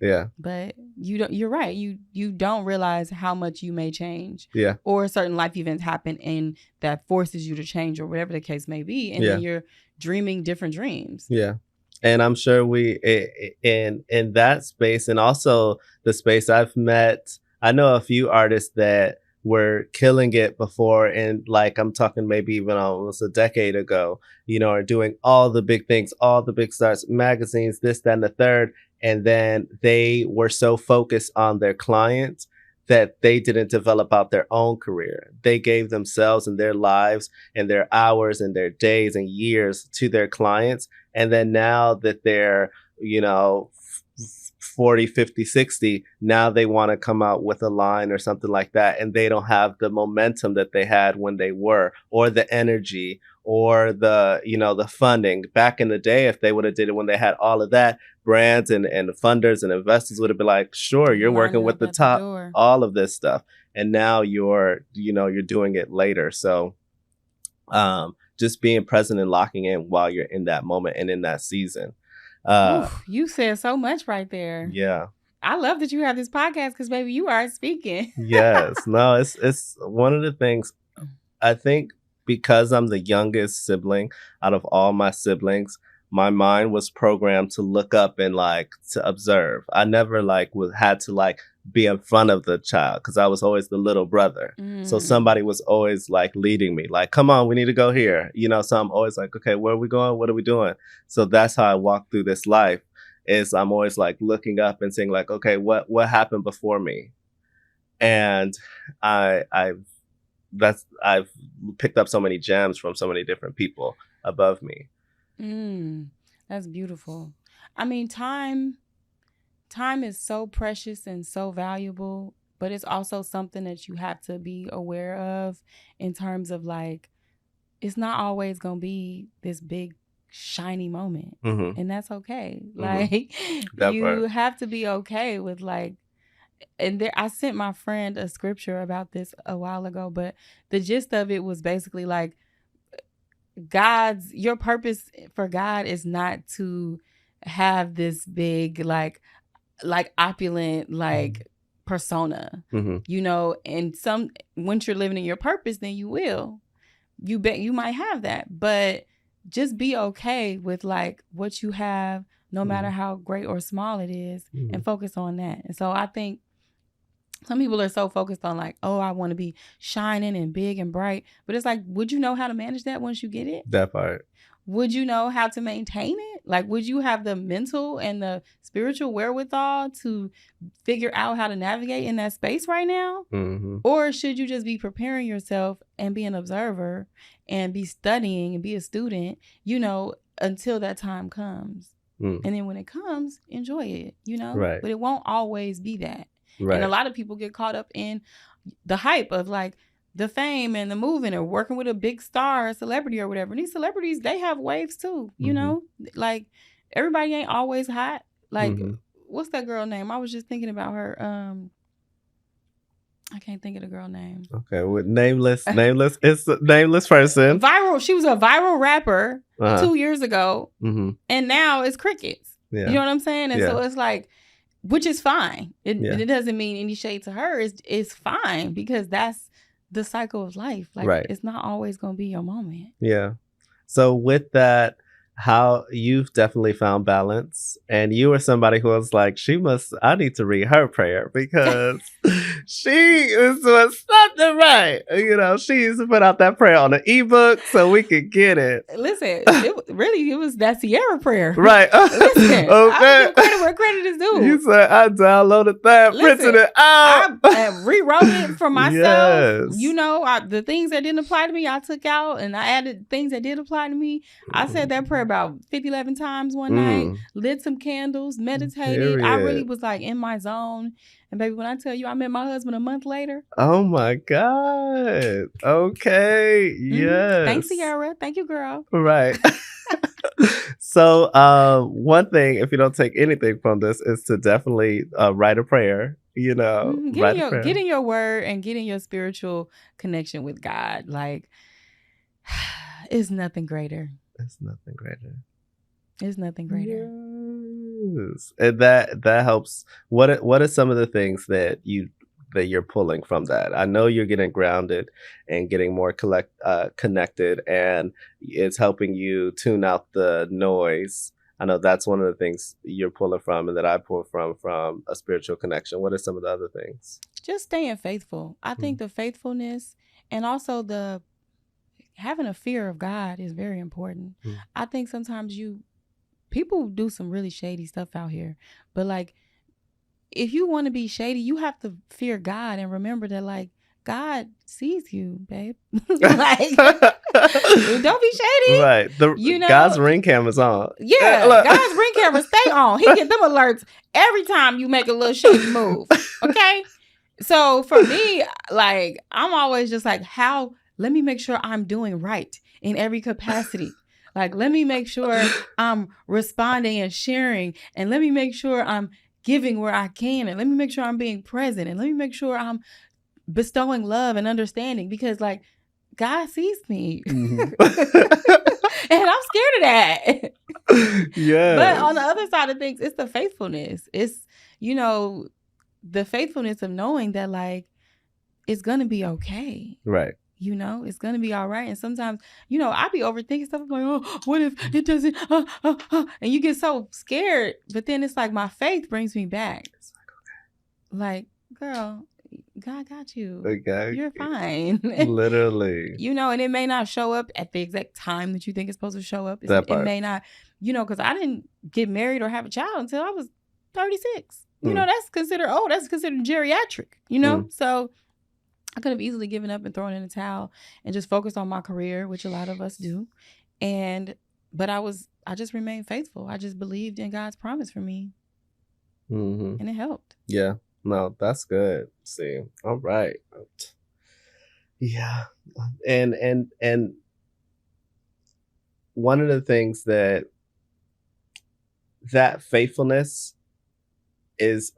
Yeah. But you're right. You don't realize how much you may change. Yeah. Or certain life events happen and that forces you to change or whatever the case may be. And then you're dreaming different dreams. Yeah. And I'm sure we in that space, and also the space I've met, I know a few artists that were killing it before, and like I'm talking maybe even almost a decade ago, are doing all the big things, all the big stars, magazines, this, that, and the third. And then they were so focused on their clients that they didn't develop out their own career. They gave themselves and their lives and their hours and their days and years to their clients. And then now that they're, 40, 50, 60, now they want to come out with a line or something like that. And they don't have the momentum that they had when they were, or the energy, or the, the funding. Back in the day, if they would have did it when they had all of that, brands and funders and investors would have been like, sure, you're working with the top, all of this stuff. And now you're doing it later. So just being present and locking in while you're in that moment and in that season. Oof, you said so much right there. Yeah. I love that you have this podcast because, baby, you are speaking. Yes. No, it's one of the things, I think, because I'm the youngest sibling out of all my siblings, my mind was programmed to look up and like to observe. I never had to be in front of the child because I was always the little brother. So somebody was always like leading me, like, come on, we need to go here. So I'm always like, okay, where are we going? What are we doing? So that's how I walk through this life, is I'm always like looking up and saying like, okay, what happened before me? And I've picked up so many gems from so many different people above me. That's beautiful. I mean, time is so precious and so valuable, but it's also something that you have to be aware of in terms of like, it's not always going to be this big shiny moment. And that's okay. Like you have to be okay with like, and there, I sent my friend a scripture about this a while ago, but the gist of it was basically like, your purpose for God is not to have this big like opulent persona, and once you're living in your purpose, then you might have that, but just be okay with like what you have, no matter how great or small it is, and focus on that. And so I think Some people are so focused on like, oh, I want to be shining and big and bright. But it's like, would you know how to manage that once you get it? That part. Would you know how to maintain it? Like, would you have the mental and the spiritual wherewithal to figure out how to navigate in that space right now? Mm-hmm. Or should you just be preparing yourself and be an observer and be studying and be a student, you know, until that time comes? And then when it comes, enjoy it, you know? Right. But it won't always be that. Right. And a lot of people get caught up in the hype of like the fame and the moving or working with a big star or celebrity or whatever. And these celebrities, they have waves too, you know? Like everybody ain't always hot. Like what's that girl name? I was just thinking about her. I can't think of the girl name. Okay, with nameless. It's a nameless person. Viral. She was a viral rapper 2 years ago, and now it's crickets. Yeah. You know what I'm saying? And so it's like, which is fine. It doesn't mean any shade to her. It's fine because that's the cycle of life. Like it's not always going to be your moment. Yeah. So with that, how you've definitely found balance, and you were somebody who was like, I need to read her prayer because she is doing something right. You know, she used to put out that prayer on an ebook so we could get it. Listen, it was that Sierra prayer. Right. Listen, I give credit where credit is due. You said I downloaded that, printed it out. I rewrote it for myself. Yes. You know, the things that didn't apply to me, I took out, and I added things that did apply to me. I said that prayer about 11 times one night, lit some candles, meditated. Period. I really was like in my zone. And baby, when I tell you I met my husband a month later. Oh my God. Okay. Yes. Thanks, Sierra. Thank you, girl. Right. So one thing, if you don't take anything from this, is to definitely write a prayer. You know, get in your word and get in your spiritual connection with God. Like, it's nothing greater. It's nothing greater. It's nothing greater. Yes. And that helps. What are some of the things that you're pulling from that? I know you're getting grounded and getting more connected, and it's helping you tune out the noise. I know that's one of the things you're pulling from, and that I pull from a spiritual connection. What are some of the other things? Just staying faithful. I think the faithfulness and also the having a fear of God is very important. I think sometimes people do some really shady stuff out here, but like, if you want to be shady, you have to fear God and remember that like God sees you, babe. Like, don't be shady. Right. God's ring camera's on. Yeah, God's ring camera stay on. He get them alerts every time you make a little shady move. Okay? So for me, like, I'm always just like, let me make sure I'm doing right in every capacity. Like, let me make sure I'm responding and sharing. And let me make sure I'm giving where I can. And let me make sure I'm being present. And let me make sure I'm bestowing love and understanding. Because, like, God sees me. And I'm scared of that. Yeah. But on the other side of things, it's the faithfulness. It's, you know, the faithfulness of knowing that, like, it's going to be okay. Right. You know, it's going to be all right. And sometimes, you know, I be overthinking stuff. I'm like, oh, what if it doesn't? And you get so scared. But then it's like my faith brings me back. It's like, okay. Like, girl, God got you. Okay. You're fine. Literally. You know, and it may not show up at the exact time that you think it's supposed to show up. It may not, you know, because I didn't get married or have a child until I was 36. You know, that's considered geriatric, you know? So I could have easily given up and thrown in the towel and just focused on my career, which a lot of us do. But I just remained faithful. I just believed in God's promise for me. And it helped. Yeah. No, that's good. See, all right. Yeah. And one of the things that faithfulness is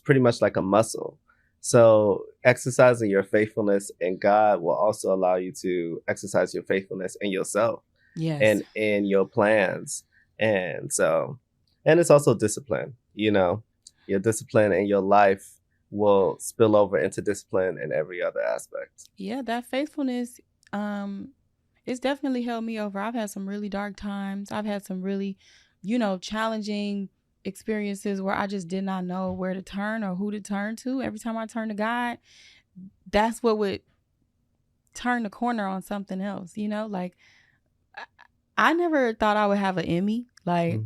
pretty much like a muscle. So exercising your faithfulness in God will also allow you to exercise your faithfulness in yourself. Yes. And in your plans. And it's also discipline, you know. Your discipline in your life will spill over into discipline in every other aspect. Yeah, that faithfulness, it's definitely held me over. I've had some really dark times. I've had some really, you know, challenging experiences where I just did not know where to turn or who to turn to. Every time I turned to God, that's what would turn the corner on something else, you know? Like, I never thought I would have an Emmy, like,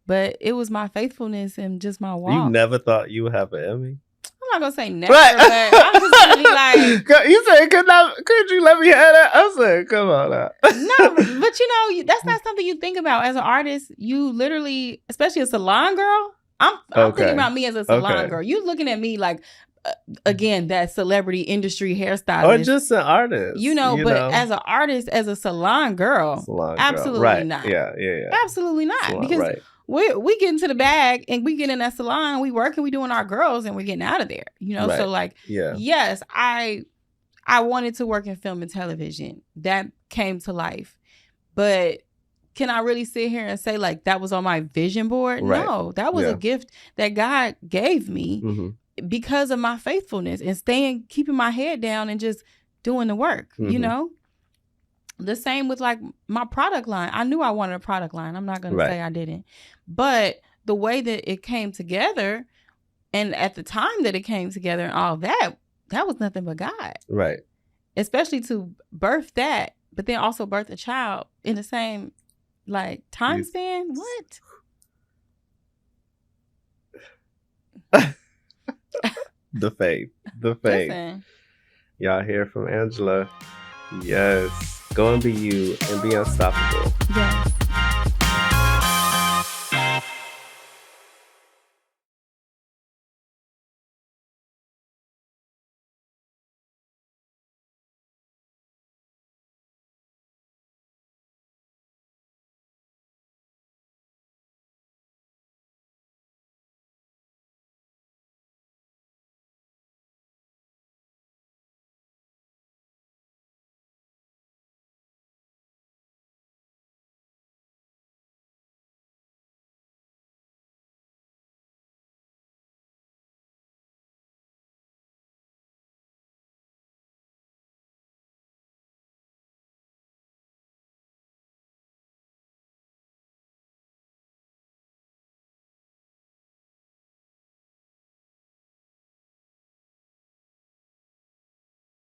but it was my faithfulness and just my walk. You never thought you would have an Emmy? I'm not gonna say never, but I'm just gonna be like, you said, could you let me have that? I said, come on now. No, but you know, that's not something you think about as an artist. You literally, especially a salon girl, I'm thinking about me as a salon girl. You looking at me like, again, that celebrity industry hairstylist. Or just an artist. You know, as an artist, as a salon girl, absolutely not. Yeah. Absolutely not. Because we get into the bag and we get in that salon, we work and we doing our girls and we're getting out of there. You know, so like, yes, I wanted to work in film and television. That came to life. But can I really sit here and say like that was on my vision board? Right. No, that was a gift that God gave me because of my faithfulness and keeping my head down and just doing the work, you know? The same with like my product line. I knew I wanted a product line. I'm not going to say I didn't. But the way that it came together and at the time that it came together and all that was nothing but God. Right. Especially to birth that, but then also birth a child in the same like time span. What? The faith. Listen. Y'all hear from Angela. Yes. Go and be you and be unstoppable. Yeah.